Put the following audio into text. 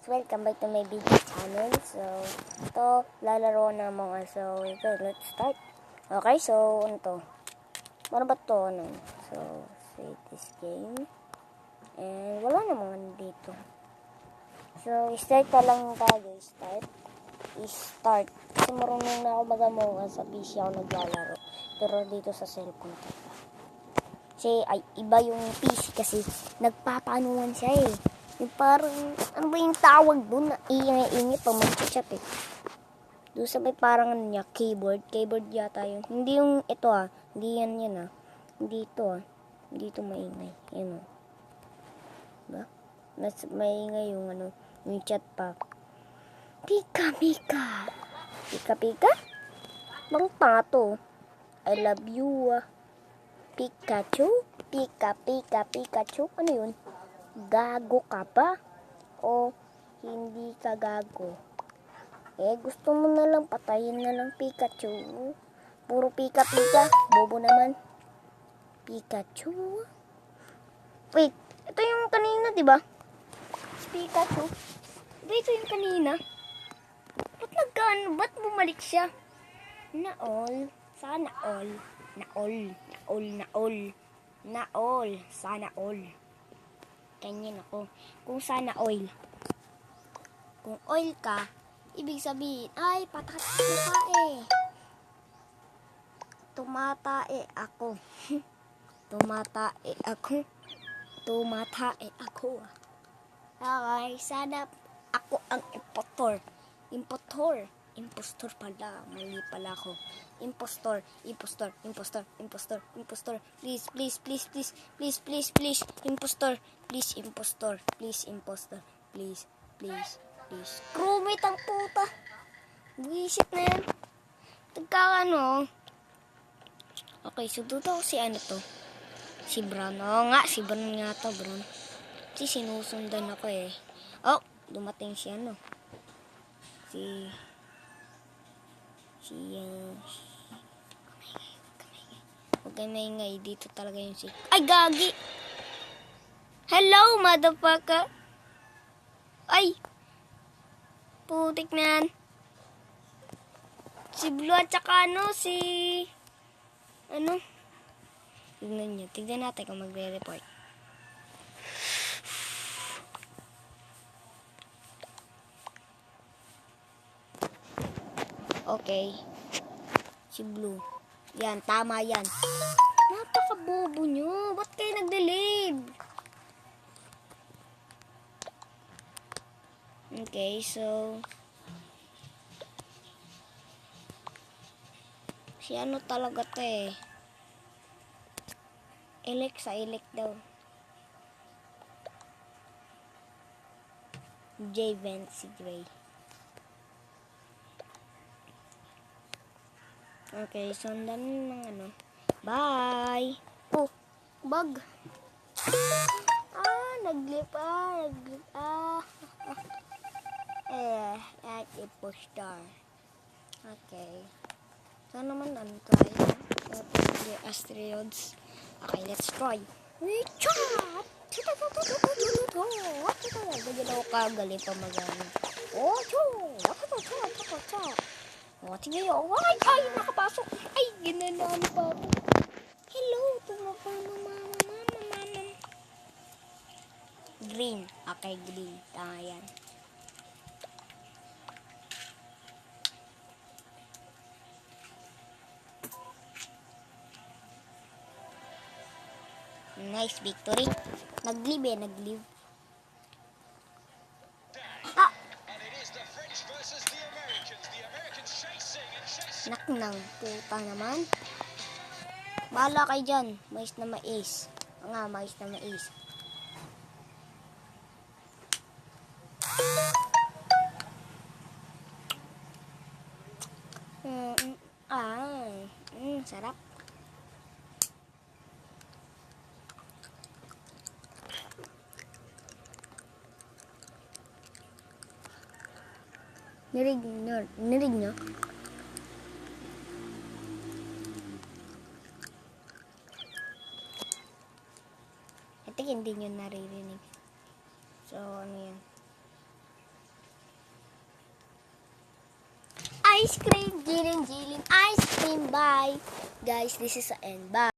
Welcome back to my video channel. So, ito, lalaro na mga. So, ito, let's start. Okay, so, ano to? Ano ba to? Ano? So, save this game. And, wala naman dito. So, start na lang tayo. Start. Kasi marunong na ako mag-among sa PC ako naglalaro. Pero dito sa cellphone ko. Kasi, ay, iba yung PC kasi nagpapanuan siya eh. Yung parang, ano ba yung tawag doon na iingay-ingay pag mag-chat eh. Doon sa may parang ano niya, keyboard yata yun. Hindi yung ito hindi yan Hindi ito hindi ito maingay. Yan diba? Mas maingay yung yung chat pa. Pika. Pika? Bang tanga to. I love you. Pikachu? Pikachu? Ano yun? Gago ka ba? O hindi ka gago? Gusto mo na lang patayin na lang Pikachu. Puro pika. Bobo naman. Pikachu. Wait, ito yung kanina, diba? Pikachu. Diba ito yung kanina? Ba't bumalik siya? Naol. Sana all. Naol. Sana all. Ganyan ako. Kung sana oil. Kung oil ka, ibig sabihin, ay, tumatae ako. Tumatae ako. Okay, sana ako ang impostor pala. Mali pala ako. Impostor. Please. Impostor. Please. Crewmate ang puta. Buisit na yan. Okay, so dito si to. Si Brown. Oo nga, si Brown nga to, Brown. Kasi sinusundan ako eh. Oh, dumating si Huwag kayo maingay. Dito talaga yung ay, gagi! Hello, motherfucker! Ay! Putik na yan. Si Blue at saka Tignan natin kung magre-report. Okay. Si Blue. Yan, tama yan. Napaka-bobo nyo. Ba't kayo nag-delete? Okay, so si talaga to eh. Elect daw. J-Vent si Gray. Okay, sundan ng Bye! Oh, bug! Naglip. At impostor. Okay. So naman try. Asteroids. Okay, let's try. Ganyan ako kagaling pa mag-ano. Tingnan nyo. Ay, nakapasok. Ay, ginanaan pa ako. Hello, mama. Green. Okay, green. Tama yan. Nice victory. Nag-live. Naknang puta naman. Bahala kayo dyan. Mais na mais. Sarap. Nirig nyo? I think hindi nyo naririnig. So, ano yan? ice cream. Jilin, ice cream. Bye. Guys, this is the end. Bye.